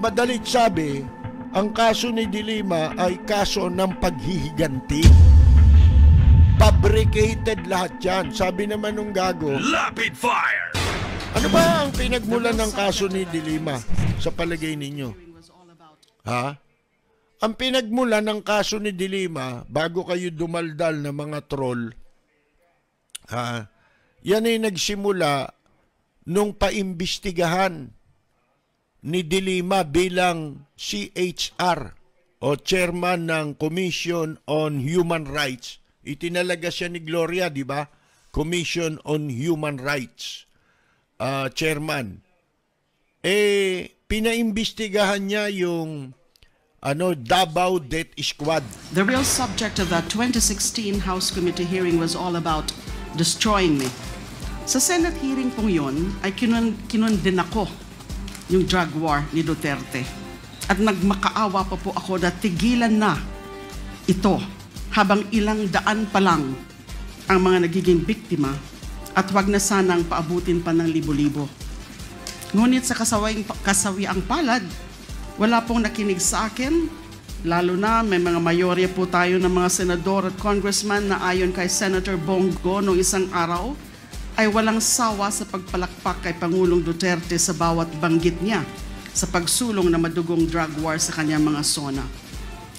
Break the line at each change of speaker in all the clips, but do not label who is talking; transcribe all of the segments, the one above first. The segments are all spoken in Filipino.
madalit sabi, ang kaso ni De Lima ay kaso ng paghihiganti. Fabricated lahat yan. Sabi naman nung gago,
Rapid fire!
ano ba ang pinagmulan ng kaso ni De Lima sa palagay ninyo? Ha? Ang pinagmulan ng kaso ni De Lima, bago kayo dumaldal ng mga troll, yan ay nagsimula nung paimbestigahan ni De Lima bilang CHR o Chairman ng Commission on Human Rights. Itinalaga siya ni Gloria, di ba? Commission on Human Rights, Chairman. Pinaimbestigahan niya yung Davao Death Squad.
The real subject of that 2016 House Committee hearing was all about destroying me. Sa Senate hearing pong yun, ay kinundin ako yung drug war ni Duterte. At nagmakaawa pa po ako na tigilan na ito habang ilang daan pa lang ang mga nagiging biktima at wag na sanang paabutin pa ng libo-libo. Ngunit sa kasawiang palad, wala pong nakinig sa akin, lalo na may mga mayorya po tayo ng mga senador at congressman na ayon kay Senator Bongo noong isang araw, ay walang sawa sa pagpalakpak kay Pangulong Duterte sa bawat banggit niya sa pagsulong na madugong drug war sa kanyang mga zona.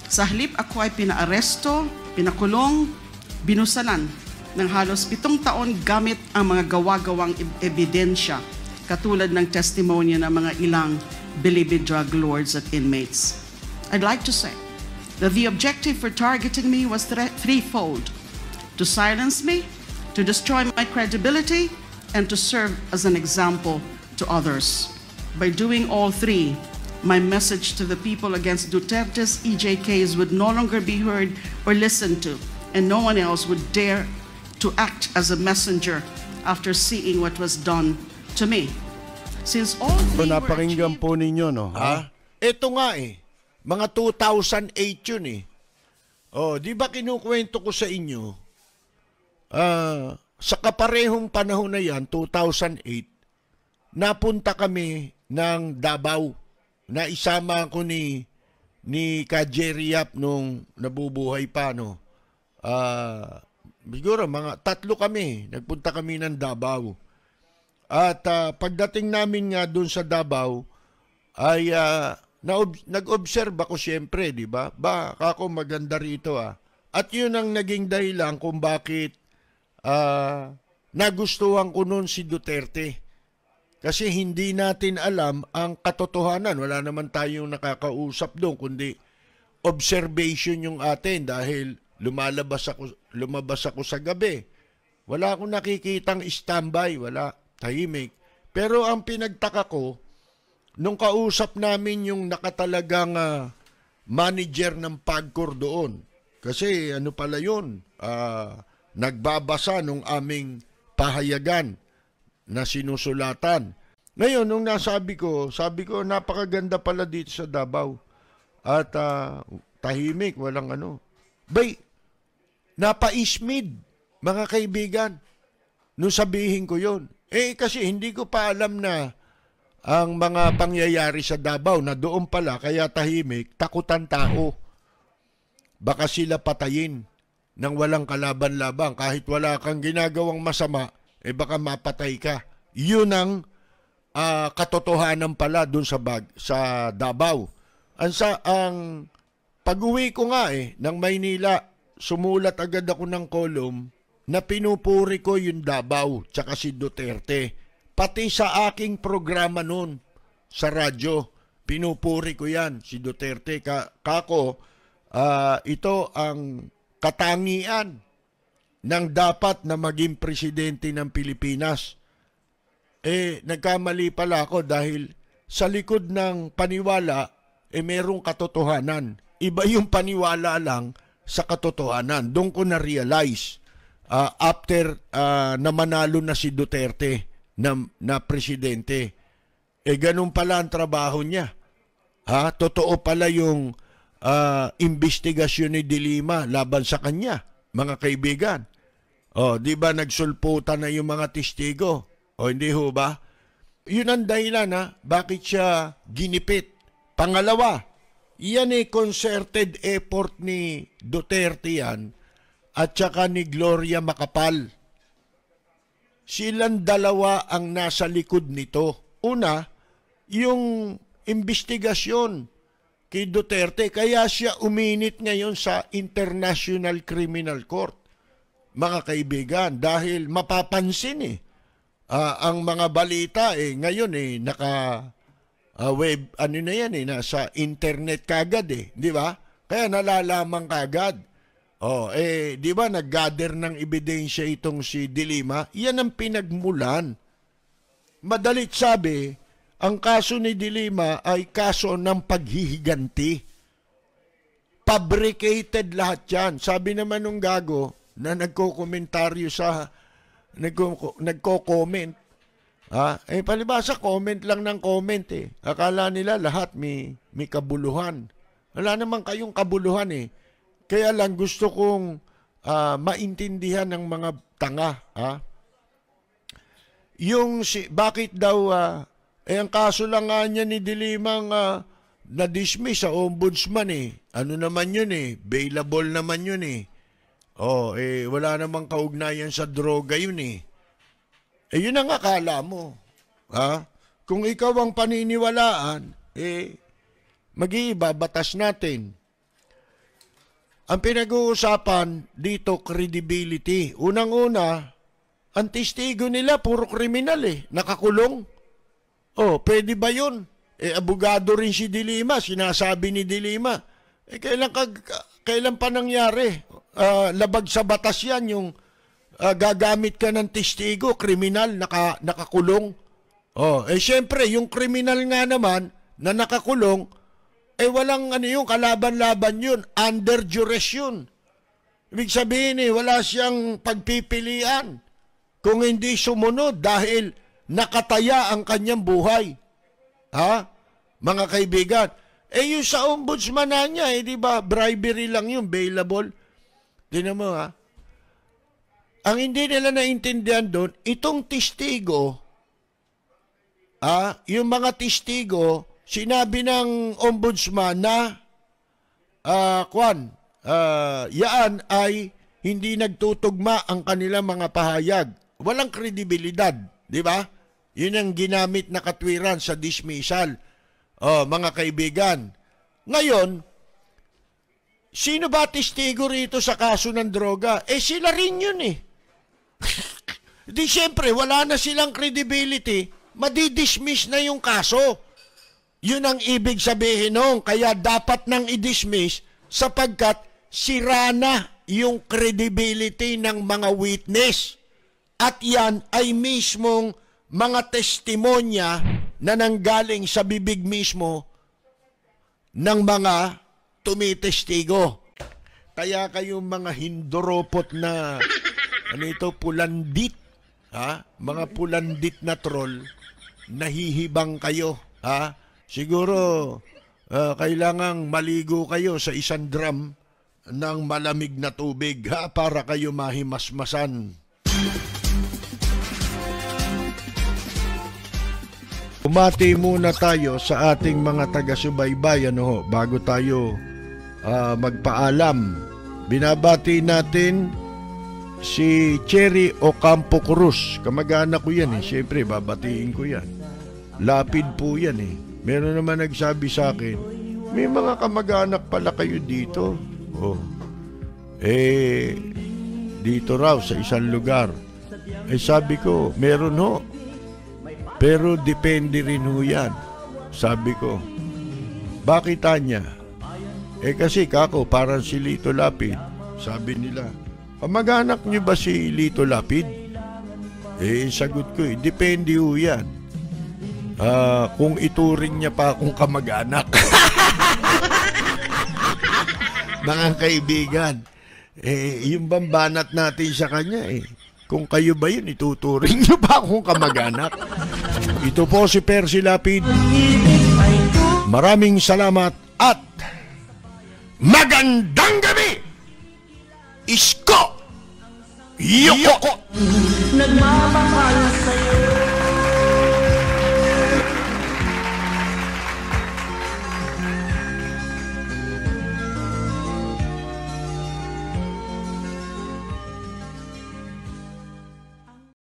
Sa halip ako ay pinaaresto, pinakulong, binusalan ng halos 7 taon gamit ang mga gawa-gawang ebidensya katulad ng testimonya ng mga ilang believed drug lords at inmates. I'd like to say that the objective for targeting me was threefold: to silence me, to destroy my credibility, and to serve as an example to others. By doing all three, my message to the people against Duterte's EJKs would no longer be heard or listened to, and no one else would dare to act as a messenger after seeing what was done to me. Since all three were
napakinggan po ninyo, no? Ha? Ito nga mga 2008 yun di ba kinukwento ko sa inyo, sa kaparehong panahon na yan, 2008, napunta kami ng Davao, na isama ko ni Jerry Yap nung nabubuhay pa, no? Siguro mga 3 kami, nagpunta kami ng Davao. At pagdating namin nga doon sa Davao, ay nag-observe ako siyempre, di ba? Ako maganda rito At yun ang naging dahilan kung bakit nagustuhan ko noon si Duterte. Kasi hindi natin alam ang katotohanan. Wala naman tayong nakakausap doon, kundi observation yung atin dahil lumabas ako sa gabi. Wala akong nakikitang standby, wala, tahimik. Pero ang pinagtaka ko, nung kausap namin yung nakatalagang manager ng PAGCOR doon, kasi pala yun, nagbabasa nung aming pahayagan na sinusulatan. Ngayon, nung sabi ko, napakaganda pala dito sa Davao. At tahimik, walang napaismid, mga kaibigan, nung sabihin ko yon. Kasi hindi ko pa alam na ang mga pangyayari sa Davao na doon pala, kaya tahimik, takutan tao. Baka sila patayin nang walang kalaban-laban. Kahit wala kang ginagawang masama, baka mapatay ka. Yun ang katotohanan pala doon sa Davao. Ang pag-uwi ko nga ng Maynila, sumulat agad ako ng column na pinupuri ko yung Davao tsaka si Duterte. Pati sa aking programa noon sa radyo, pinupuri ko yan, si Duterte. Ito ang katangian ng dapat na maging presidente ng Pilipinas. Nagkamali pala ako dahil sa likod ng paniwala, merong katotohanan. Iba yung paniwala lang sa katotohanan. Doon ko na-realize after na manalo na si Duterte na presidente. Ganun pala ang trabaho niya. Totoo pala yung investigasyon ni De Lima laban sa kanya, mga kaibigan. Di ba nagsulputan na yung mga testigo? Hindi ho ba? Yun ang dahilan bakit siya ginipit Pangalawa, yan concerted effort ni Duterte yan at saka ni Gloria Macapagal. Silang dalawa ang nasa likod nito. Una, yung investigasyon kay Duterte, kaya siya uminit ngayon sa International Criminal Court. Mga kaibigan, dahil mapapansin ang mga balita ngayon naka web, ano na yan nasa internet kagad di ba? Kaya nalalaman kagad. Di ba nag-gather ng ebidensya itong si De Lima? Yan ang pinagmulan. Madalit sabi, ang kaso ni De Lima ay kaso ng paghihiganti. Fabricated lahat yan. Sabi naman nung gago na nagko-komentaryo sa nagko-comment. Palibasa comment lang ng comment Akala nila lahat may kabuluhan. Wala naman kayong kabuluhan Kaya lang gusto kong maintindihan ng mga tanga. Bakit daw ang kaso lang nga niya ni De Lima na-dismiss sa ombudsman Ano naman yun bailable naman yun wala namang kaugnayan sa droga yun yun ang akala mo. Kung ikaw ang paniniwalaan, mag-iiba batas natin. Ang pinag-uusapan dito, credibility. Unang-una, ang testigo nila, puro kriminal nakakulong. Pwede ba yun? Abogado rin si De Lima, sinasabi ni De Lima. Kailan pa nangyari? Labag sa batas yan, yung gagamit ka ng testigo, kriminal, nakakulong. Siyempre, yung kriminal nga naman, na nakakulong, walang yung kalaban-laban yun, under duress yun. Ibig sabihin wala siyang pagpipilian kung hindi sumunod dahil nakataya ang kanyang buhay. Mga kaibigan, yung sa ombudsman na niya, di ba, bribery lang yun, bailable. Tingnan mo ang hindi nila naintindihan doon, itong testigo, yung mga testigo, sinabi ng ombudsman na yaan ay hindi nagtutugma ang kanilang mga pahayag. Walang kredibilidad, di ba? Yun ang ginamit na katwiran sa dismissal. Mga kaibigan. Ngayon, sino ba testigo rito sa kaso ng droga? Sila rin yun Di siyempre, wala na silang credibility, madidismiss na yung kaso. Yun ang ibig sabihin nung, kaya dapat nang i-dismiss sapagkat sira na yung credibility ng mga witness. At yan ay mismong mga testimonya na nanggaling sa bibig mismo ng mga tumitestigo. Kaya kayong mga hindoropot na pulandit, mga pulandit na troll, nahihibang kayo, Siguro kailangang maligo kayo sa isang drum ng malamig na tubig para kayo mahimasmasan. Umati muna tayo sa ating mga taga-subaybayan bago tayo magpaalam. Binabati natin si Cherry Ocampo Cruz. Kamag-anak ko yan Siyempre, babatiin ko yan. Lapid po yan Meron naman nagsabi sa akin, may mga kamag-anak pala kayo dito. Dito raw sa isang lugar. Sabi ko, meron Pero depende rin yan. Sabi ko, bakit Tanya? Kasi kako, parang si Lito Lapid. Sabi nila, kamag-anak niyo ba si Lito Lapid? Sagot ko, depende yan. Kung ituring niya pa akong kamag-anak. Mga kaibigan, yung bambanat natin sa kanya kung kayo ba yun, ituturing niyo pa akong kamag-anak. Ito po si Percy Lapid. Maraming salamat at magandang gabi! Isko! Yoko!
Nagmamahal sa'yo.